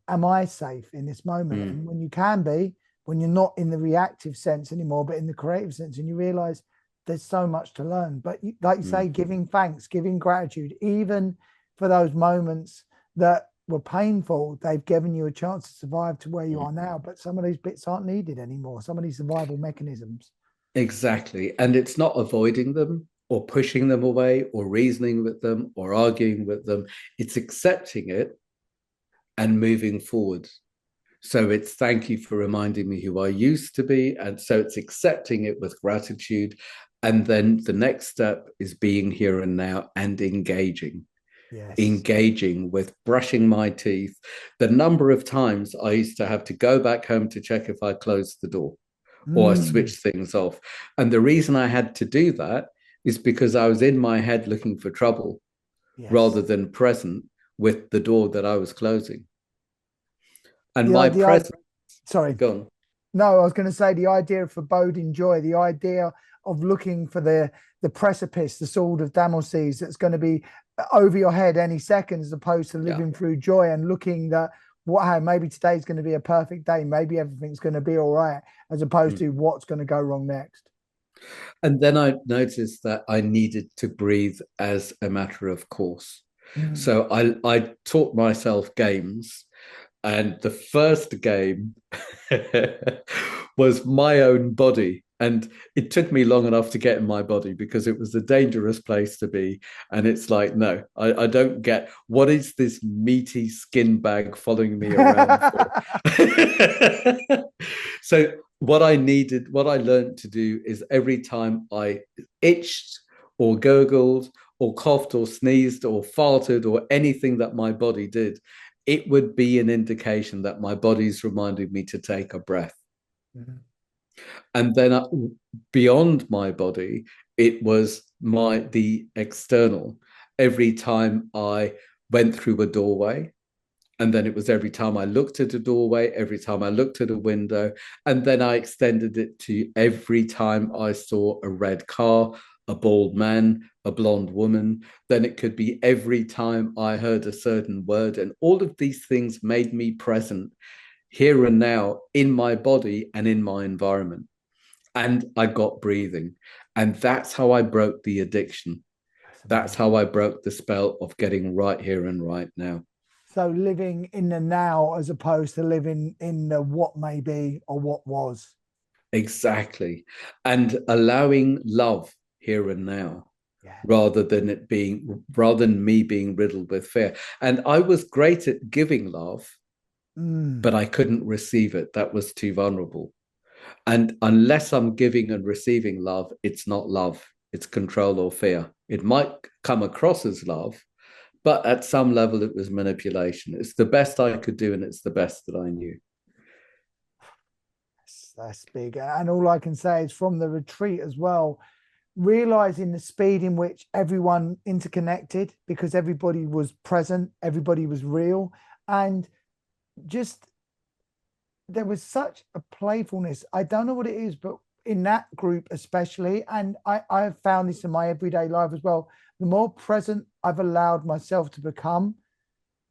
Am I safe in this moment? Mm, And when you can be, when you're not in the reactive sense anymore, but in the creative sense, and you realize there's so much to learn. But like you say, mm. giving thanks, giving gratitude, even for those moments that were painful, they've given you a chance to survive to where you Mm. are now. But some of these bits aren't needed anymore. Some of these survival mechanisms. Exactly. And it's not avoiding them or pushing them away or reasoning with them or arguing with them. It's accepting it and moving forward. So it's thank you for reminding me who I used to be. And so it's accepting it with gratitude. And then the next step is being here and now and Yes. engaging with brushing my teeth. The number of times I used to have to go back home to check if I closed the door or I Mm, switched things off. And the reason I had to do that is because I was in my head looking for trouble rather yes. than present with the door that I was closing. And The my the I presence, sorry. gone. No, I was going to say the idea of foreboding joy, the idea of looking for the precipice, the sword of Damocles that's going to be over your head any second, as opposed to Yeah. living through joy and looking that what hey, maybe today's going to be a perfect day, maybe everything's going to be all right, as opposed Mm. to what's going to go wrong next. And then I noticed that I needed to breathe as a matter of course. Mm. So I taught myself games. And the first game was my own body. And it took me long enough to get in my body because it was a dangerous place to be. And it's like, no, I don't get what is this meaty skin bag following me around for? So, what I learned to do is every time I itched or gurgled or coughed or sneezed or farted or anything that my body did, it would be an indication that my body's reminding me to take a breath. Mhm. And then beyond my body, it was the external. Every time I went through a doorway, and then it was every time I looked at a doorway, every time I looked at a window, and then I extended it to every time I saw a red car, a bald man, a blonde woman. Then it could be every time I heard a certain word. And all of these things made me present here and now in my body and in my environment. And I got breathing. And that's how I broke the addiction. That's That's amazing. how I broke the spell of getting right here and right now. So living in the now as opposed to living in the what may be or what was. Exactly. And allowing love here and now Yeah. rather than me being riddled with fear. And I was great at giving love, Mm. but I couldn't receive it. That was too vulnerable. And unless I'm giving and receiving love, it's not love, it's control or fear. It might come across as love, but at some level, it was manipulation. It's the best I could do, and it's the best that I knew. That's big. And all I can say is from the retreat as well, realizing the speed in which everyone interconnected because everybody was present, everybody was real, and just there was such a playfulness. I don't know what it is, but in that group especially, and I have found this in my everyday life as well. The more present I've allowed myself to become,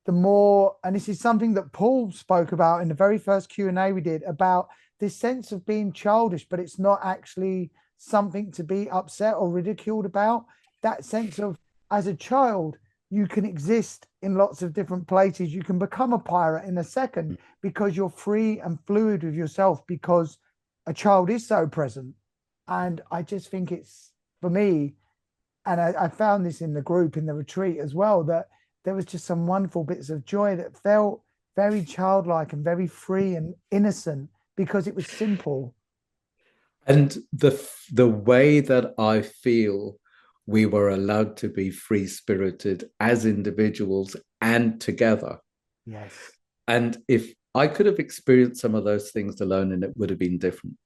the more, and this is something that Paul spoke about in the very first Q&A we did about this sense of being childish, but it's not actually something to be upset or ridiculed about. That sense of, as a child, you can exist in lots of different places. You can become a pirate in a second because you're free and fluid with yourself because a child is so present. And I just think it's, for me, and I found this in the group in the retreat as well, that there was just some wonderful bits of joy that felt very childlike and very free and innocent because it was simple. And the way that I feel we were allowed to be free spirited as individuals and together. Yes. And if I could have experienced some of those things alone, and it would have been different.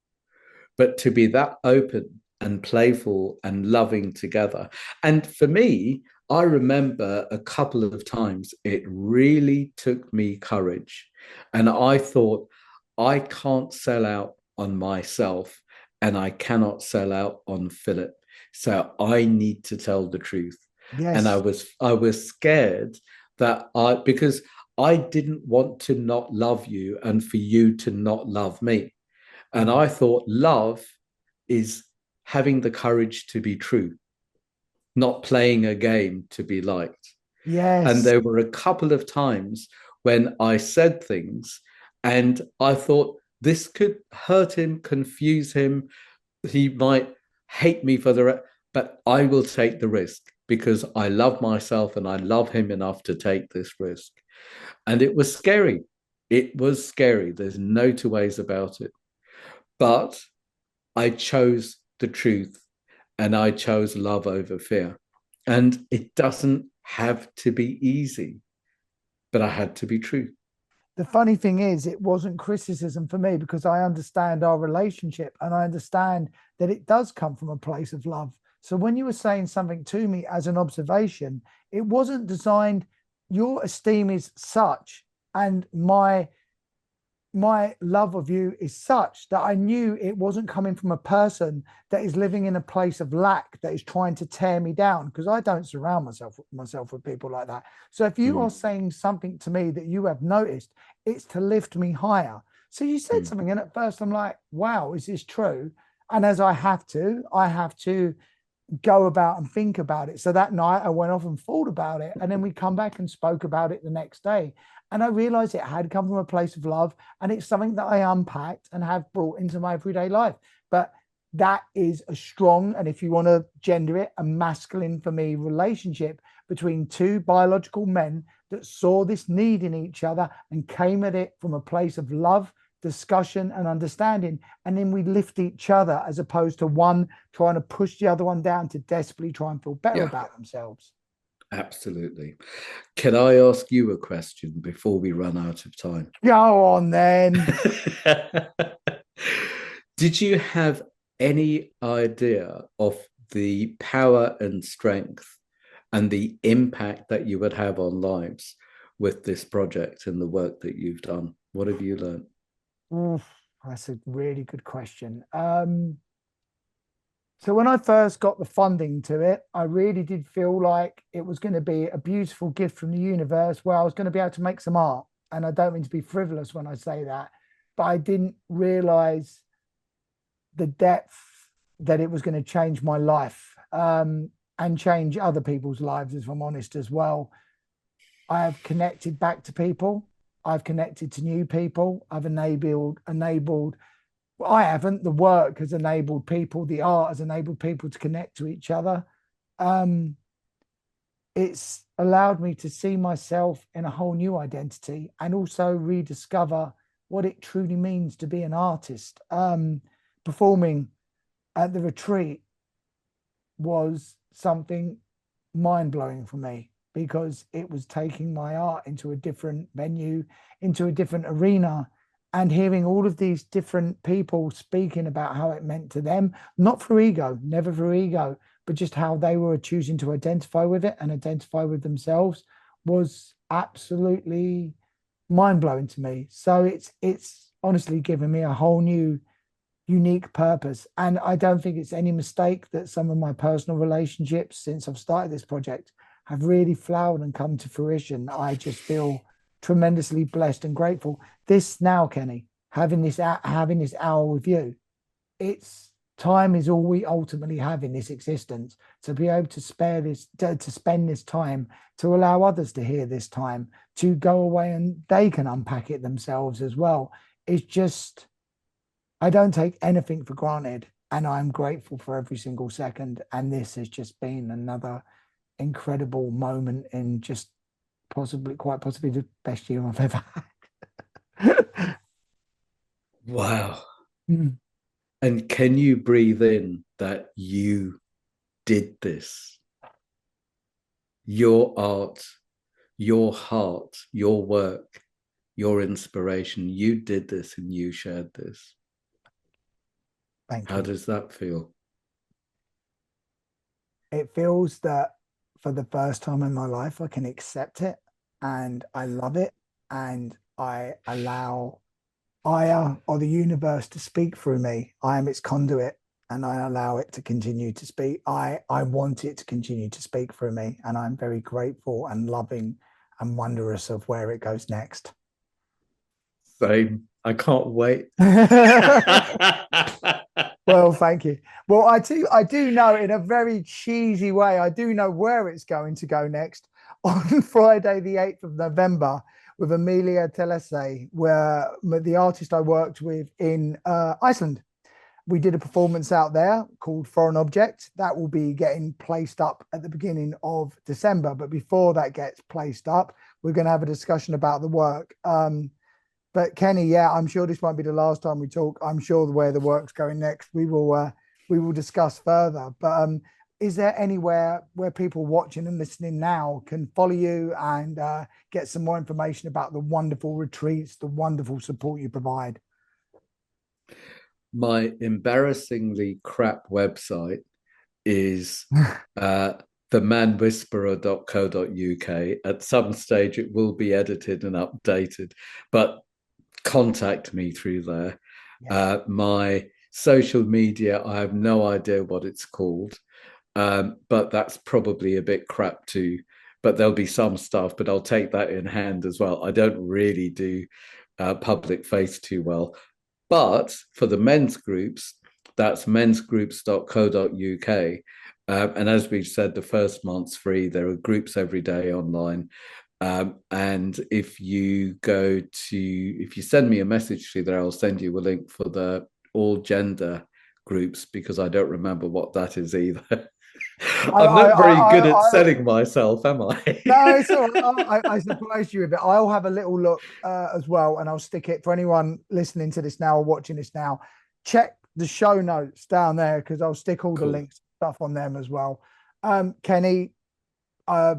But to be that open and playful and loving together. And for me, I remember a couple of times it really took me courage. And I thought, I can't sell out on myself and I cannot sell out on Philip. So I need to tell the truth. And Yes. I was scared that I because I didn't want to not love you and for you to not love me. And Mhm. I thought love is having the courage to be true, not playing a game to be liked. And Yes. there were a couple of times when I said things and I thought this could hurt him, confuse him. He might hate me for but I will take the risk because I love myself and I love him enough to take this risk. And it was scary. It was scary. There's no two ways about it. But I chose the truth and I chose love over fear. And it doesn't have to be easy, but I had to be true. The funny thing is, it wasn't criticism for me because I understand our relationship and I understand that it does come from a place of love. So when you were saying something to me as an observation, it wasn't designed, your esteem is such, and my love of you is such that I knew it wasn't coming from a person that is living in a place of lack that is trying to tear me down because I don't surround myself with people like that. So if you are Mm, saying something to me that you have noticed, it's to lift me higher. So you said mm. something, and at first I'm like, wow, is this true? And as I have to go about and think about it. So that night I went off and thought about it. And then we come back and spoke about it the next day. And I realized it had come from a place of love. And it's something that I unpacked and have brought into my everyday life. But that is a strong, and if you want to gender it, a masculine for me relationship between two biological men that saw this need in each other and came at it from a place of love, discussion, and understanding. And then we lift each other as opposed to one trying to push the other one down to desperately try and feel better Yeah, about themselves. absolutely. Can I ask you a question before we run out of time? Go on then. Did you have any idea of the power and strength and the impact that you would have on lives with this project and the work that you've done? What have you learned? Oof, that's a really good question. So when I first got the funding to it, I really did feel like it was going to be a beautiful gift from the universe where I was going to be able to make some art. And I don't mean to be frivolous when I say that, but I didn't realize the depth that it was going to change my life, and change other people's lives, if I'm honest, as well. I have connected back to people. I've connected to new people. I've enabled. Well, I haven't. The work has enabled people. The art has enabled people to connect to each other. Um, it's allowed me to see myself in a whole new identity and also rediscover what it truly means to be an artist. Performing at the retreat was something mind blowing for me because it was taking my art into a different venue, into a different arena, and hearing all of these different people speaking about how it meant to them, not for ego, never for ego, but just how they were choosing to identify with it and identify with themselves was absolutely mind blowing to me. So it's honestly given me a whole new unique purpose. And I don't think it's any mistake that some of my personal relationships since I've started this project have really flowered and come to fruition. I just feel tremendously blessed and grateful. This now, Kenny, having this hour with you, it's time is all we ultimately have in this existence. To be able to spare to spend this time, to allow others to hear this time, to go away and they can unpack it themselves as well. It's just, I don't take anything for granted, and I'm grateful for every single second. And this has just been another incredible moment in just quite possibly the best year I've ever had. Wow. Mm. And can you breathe in that you did this? Your art, your heart, your work, your inspiration. You did this and you shared this. Thank How you. does that feel? It feels that for the first time in my life, I can accept it and I love it. And I allow Aya or the universe to speak through me. I am its conduit and I allow it to continue to speak. I want it to continue to speak through me. And I'm very grateful and loving and wondrous of where it goes next. Same. I can't wait. Well, thank you. Well, I do know in a very cheesy way, I do know where it's going to go next on Friday, the 8th of November, with Amelia Telese, where the artist I worked with in Iceland. We did a performance out there called Foreign Object that will be getting placed up at the beginning of December. But before that gets placed up, we're going to have a discussion about the work. But Kenny, yeah, I'm sure this won't be the last time we talk. I'm sure where the work's going next, we will discuss further. But is there anywhere where people watching and listening now can follow you and get some more information about the wonderful retreats, the wonderful support you provide? My embarrassingly crap website is uh, themanwhisperer.co.uk. At some stage, it will be edited and updated, but contact me through there. Yes. My social media, I have no idea what it's called, but that's probably a bit crap too. But there'll be some stuff, but I'll take that in hand as well. I don't really do public face too well. But for the men's groups, that's mensgroups.co.uk. And as we've said, the first month's free. There are groups every day online. And if you send me a message through there, I'll send you a link for the all gender groups because I don't remember what that is either. I, I'm I, not very I, good at I, selling myself, am I? no, it's all right. I surprised you with it. I'll have a little look as well, and I'll stick it for anyone listening to this now or watching this now. Check the show notes down there because I'll stick all the Cool. links stuff on them as well. Kenny, uh,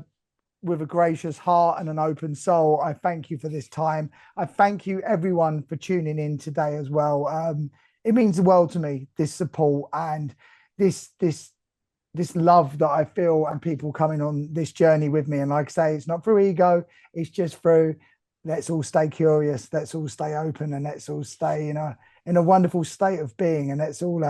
with a gracious heart and an open soul, I thank you for this time. I thank you everyone for tuning in today as well. It means the world to me, this support and this love that I feel and people coming on this journey with me. And like I say, it's not through ego, it's just through let's all stay curious, let's all stay open, and let's all stay in a wonderful state of being. And let's all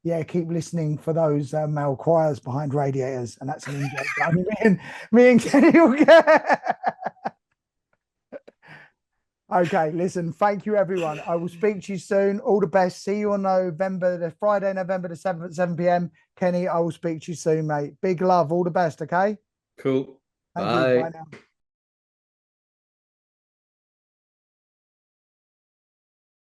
yeah, keep listening for those male choirs behind radiators. And that's an in-joke. I mean, me and Kenny will get. Okay, listen, thank you everyone. I will speak to you soon. All the best. See you on the Friday, November the 7th at 7 p.m. Kenny, I will speak to you soon, mate. Big love. All the best, okay? Cool. Thank you. Bye Bye. now.